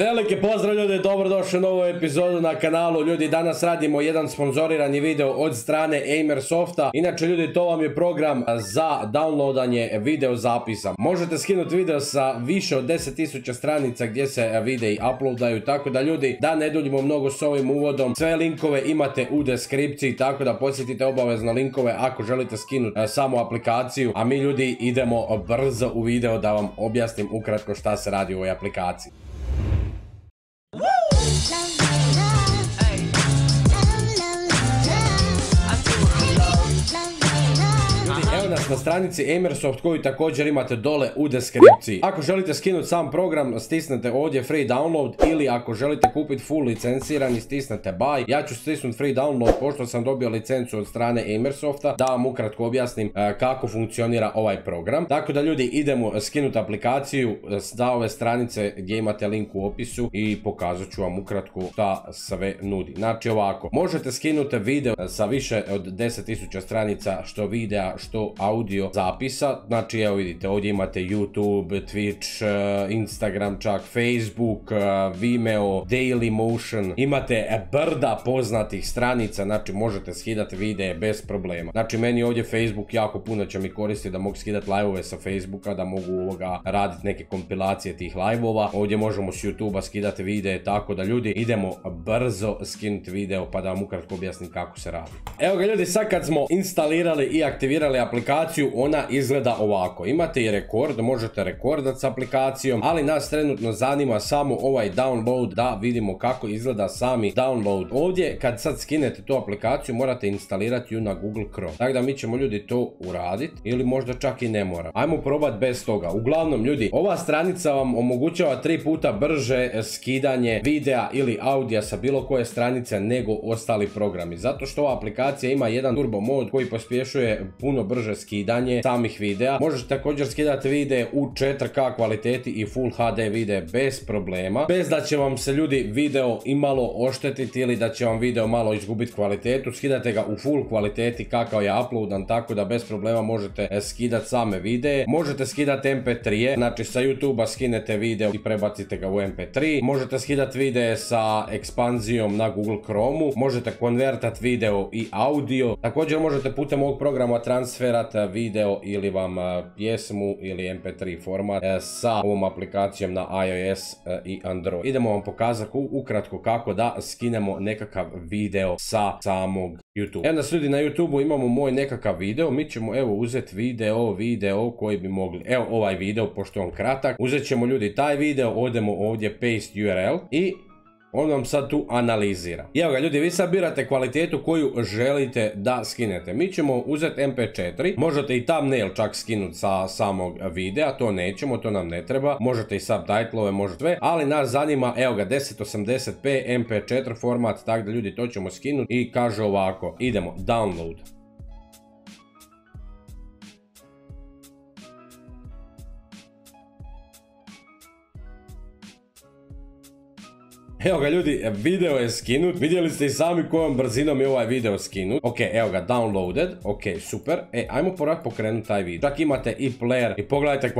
Veliki pozdrav ljudi, dobrodošli u novu epizodu na kanalu. Ljudi, danas radimo jedan sponzorirani video od strane Aimersofta. Inače ljudi, to vam je program za downloadanje video zapisa. Možete skinuti video sa više od 10.000 stranica gdje se videi uploadaju. Tako da ljudi, da ne duljimo mnogo s ovim uvodom, sve linkove imate u deskripciji, tako da posjetite obavezno linkove ako želite skinuti samu aplikaciju. A mi ljudi idemo brzo u video da vam objasnim ukratko šta se radi u ovoj aplikaciji. Evo nas na stranici Aimersoft koju također imate dole u deskripciji. Ako želite skinuti sam program, stisnete ovdje free download, ili ako želite kupiti full licencirani, stisnete buy. Ja ću stisnuti free download pošto sam dobio licencu od strane Aimersofta, da vam ukratko objasnim kako funkcionira ovaj program. Tako da ljudi, idemo skinuti aplikaciju sa ove stranice gdje imate link u opisu i pokazat ću vam ukratko šta sve nudi. Znači ovako, možete skinuti video sa više od 10.000 stranica, što videa, što audio zapisa. Znači evo vidite, ovdje imate YouTube, Twitch, Instagram, čak Facebook, Vimeo, Dailymotion. Imate brda poznatih stranica, znači možete skidati videe bez problema. Znači meni ovdje Facebook jako puno će mi koristiti da mogu skidati live-ove sa Facebooka, da mogu raditi neke kompilacije tih live-ova. Ovdje možemo s YouTube-a skidati videe, tako da ljudi, idemo brzo skinuti video pa da vam ukratko objasnim kako se radi. Evo ga ljudi, sad kad smo instalirali i aktivirali aplikaciju, ona izgleda ovako. Imate i rekord, možete rekordat s aplikacijom, ali nas trenutno zanima samo ovaj download, da vidimo kako izgleda sami download. Ovdje kad sad skinete tu aplikaciju morate instalirati ju na Google Chrome, tako da mi ćemo ljudi to uraditi, ili možda čak i ne mora. Ajmo probati bez toga. Uglavnom ljudi, ova stranica vam omogućava 3 puta brže skidanje videa ili audija sa bilo koje stranice nego ostali programi, zato što ova aplikacija ima jedan turbo mod koji pospješuje puno brže skidanje samih videa. Možete također skidati videe u 4K kvaliteti i Full HD videe bez problema, bez da će vam se ljudi video imalo oštetiti ili da će vam video malo izgubiti kvalitetu. Skidate ga u full kvaliteti kakav je uploadan, tako da bez problema možete skidati same videe. Možete skidati MP3, znači sa YouTube-a skinete video i prebacite ga u MP3. Možete skidati videe sa ekspanzijom na Google Chrome-u. Možete konvertati video i audio. Također možete putem ovog programa transferat video ili vam pjesmu ili MP3 format sa ovom aplikacijom na iOS i Android. Idemo vam pokazati ukratko kako da skinemo nekakav video sa samog YouTube. Evo nas ljudi, na YouTube-u imamo moj nekakav video. Mi ćemo evo uzeti video koji bi mogli, evo ovaj video pošto je on kratak. Uzet ćemo ljudi taj video, odemo ovdje paste URL i on vam sad tu analizira. I evo ga ljudi, vi sad birate kvalitetu koju želite da skinete. Mi ćemo uzeti MP4, možete i thumbnail čak skinuti sa samog videa, to nećemo, to nam ne treba. Možete i subtitlove, možete sve, ali nas zanima, evo ga, 1080p MP4 format, tako da ljudi to ćemo skinuti i kaže ovako, idemo, download. Evo ga ljudi, video je skinut, vidjeli ste i sami kojom brzinom je ovaj video skinut. Ok, evo ga, downloaded, ok, super. Ajmo pokrenuti taj video. Čak imate i player i pogledajte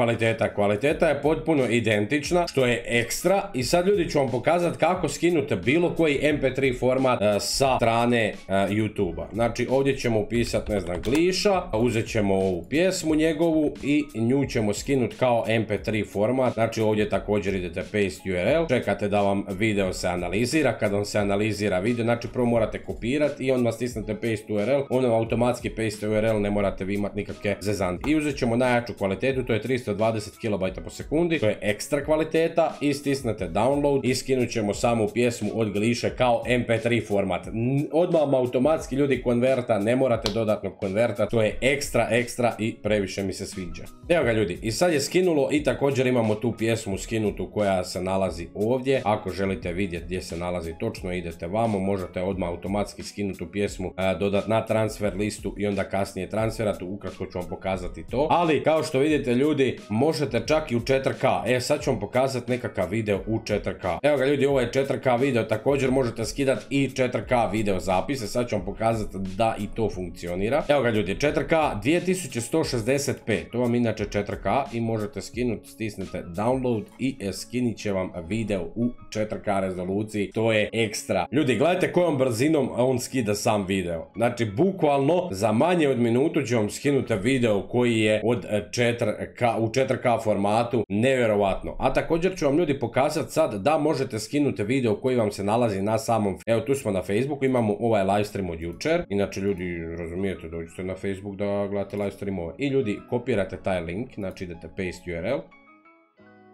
kvaliteta je potpuno identična, što je ekstra. I sad ljudi ću vam pokazati kako skinuti bilo koji MP3 format sa strane YouTube-a. Znači ovdje ćemo upisati, ne znam, Gliša, uzet ćemo ovu pjesmu njegovu i nju ćemo skinuti kao MP3 format. Znači ovdje također idete paste URL, čekate da vam video se analizira. Kad vam se analizira video, znači prvo morate kopirati i onda stisnete paste URL, ono automatski paste URL, ne morate vi imati nikakve zezante. I uzet ćemo najjaču kvalitetu, to je 320 KB po sekundi, to je ekstra kvaliteta, i stisnete download i skinut ćemo samu pjesmu od Gliše kao MP3 format. Odmah automatski ljudi konverta, ne morate dodatno konverta, to je ekstra i previše mi se sviđa. Evo ga ljudi, i sad je skinulo i također imamo tu pjesmu skinutu koja se nalazi ovdje. Ako želite vidjeti gdje se nalazi točno, idete vamo, možete odmah automatski skinuti tu pjesmu, dodati na transfer listu i onda kasnije transferati. Ukratko ću vam pokazati to, ali kao što vidite ljudi, možete čak i u 4K. Sad ću vam pokazati nekakav video u 4K. Evo ga ljudi, ovo je 4K video, također možete skidati i 4K video zapise, sad ću vam pokazati da i to funkcionira. Evo ga ljudi, 4K 2165, to vam inače 4K i možete skinuti, stisnete download i skinit će vam video u 4K rezoluciji, to je ekstra. Ljudi, gledajte kojom brzinom on skida sam video. Znači, bukvalno za manje od minutu ću vam skinuti video koji je od 4K, u 4K formatu, nevjerovatno. A također ću vam ljudi pokazati sad da možete skinuti video koji vam se nalazi na samom, evo tu smo na Facebooku, imamo ovaj live stream od jučer, inače ljudi razumijete, dođete na Facebook da gledate live streamove i ljudi kopirate taj link, znači idete paste URL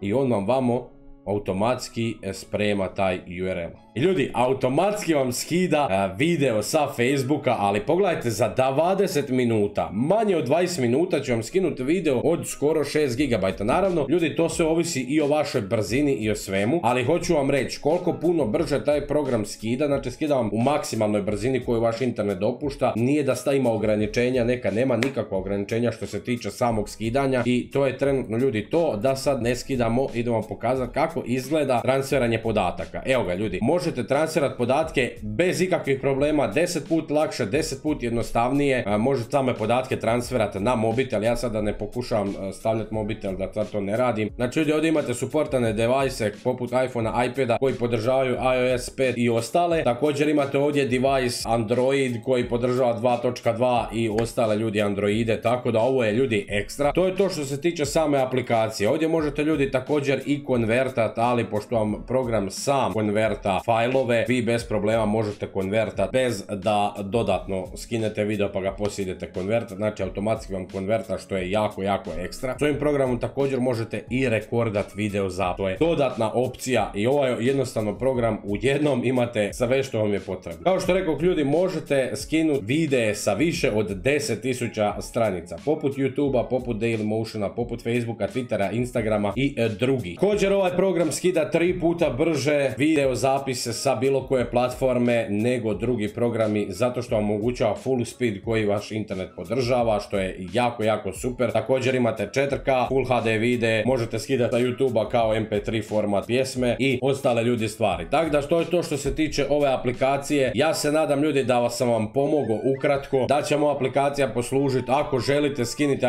i on vam vamo automatski sprema taj URL. I ljudi, automatski vam skida video sa Facebooka, ali pogledajte, za 20 minuta, manje od 20 minuta će vam skinuti video od skoro 6 GB. Naravno, ljudi, to sve ovisi i o vašoj brzini i o svemu, ali hoću vam reći koliko puno brže taj program skida, znači skida vam u maksimalnoj brzini koju vaš internet dopušta, nije da sta ima ograničenja, neka nema nikakva ograničenja što se tiče samog skidanja i to je trenutno ljudi to, da sad ne skidamo, idemo vam pokazati kako izgleda transferanje podataka. Evo ga ljudi, možete transferati podatke bez ikakvih problema, 10 put lakše, 10 put jednostavnije, možete same podatke transferati na mobitel, ja sada ne pokušavam stavljati mobitel da sad to ne radim. Znači ljudi, ovdje imate suportane device poput iPhone-a, iPada koji podržavaju iOS 5 i ostale, također imate ovdje device Android koji podržava 2.2 i ostale ljudi Androide, tako da ovo je ljudi ekstra. To je to što se tiče same aplikacije. Ovdje možete ljudi također i konvertati, ali pošto vam program sam konverta fajlove, vi bez problema možete konvertati bez da dodatno skinete video pa ga poslije idete konvertati, znači automatski vam konverta, što je jako ekstra. S ovim programom također možete i rekordati video zapis, to je dodatna opcija i ovaj jednostavno program u jednom imate sve što vam je potrebno. Kao što rekao ljudi, možete skinuti videe sa više od 10.000 stranica, poput YouTubea, poput Dailymotiona, poput Facebooka, Twittera, Instagrama i drugi. Također ovaj program skida 3 puta brže video zapise sa bilo koje platforme nego drugi programi, zato što vam omogućava full speed koji vaš internet podržava, što je jako super. Također imate 4K, Full HD videe, možete skidati na YouTube-a kao MP3 format pjesme i ostale ljudi stvari. Tako da to je to što se tiče ove aplikacije. Ja se nadam ljudi da sam vam pomogao ukratko, da će mu aplikacija poslužiti. Ako želite skinite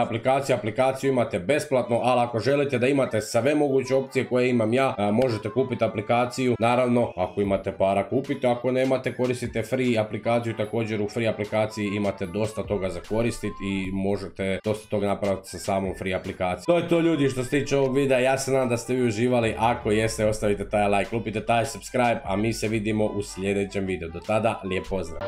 aplikaciju imate besplatno, ali ako želite da imate sve moguće opcije koje imam ja, možete kupiti aplikaciju. Naravno, ako imate para kupite, ako nemate koristite free aplikaciju, također u free aplikaciji imate dosta toga za koristiti i možete dosta toga napraviti sa samom free aplikacijom. To je to ljudi što se tiče ovog videa, ja se nadam da ste vi uživali, ako jeste ostavite taj like, lupite taj subscribe, a mi se vidimo u sljedećem videu. Do tada, lijep pozdrav!